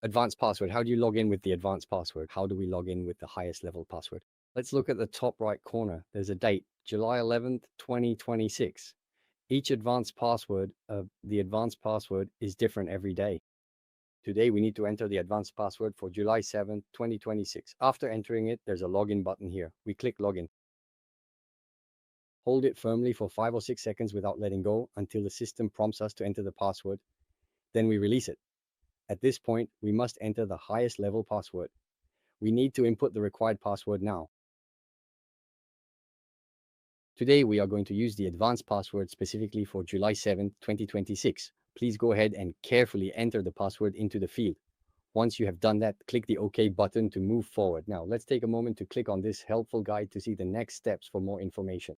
Advanced password. How do you log in with the advanced password? How do we log in with the highest level password? Let's look at the top right corner. There's a date, July 11th, 2026. Each advanced password the advanced password is different every day. Today, we need to enter the advanced password for July 7th, 2026. After entering it, there's a login button here. We click login. Hold it firmly for 5 or 6 seconds without letting go until the system prompts us to enter the password. Then we release it. At this point, we must enter the highest level password. We need to input the required password now. Today, we are going to use the advanced password specifically for July 7th, 2026. Please go ahead and carefully enter the password into the field. Once you have done that, click the OK button to move forward. Now, let's take a moment to click on this helpful guide to see the next steps for more information.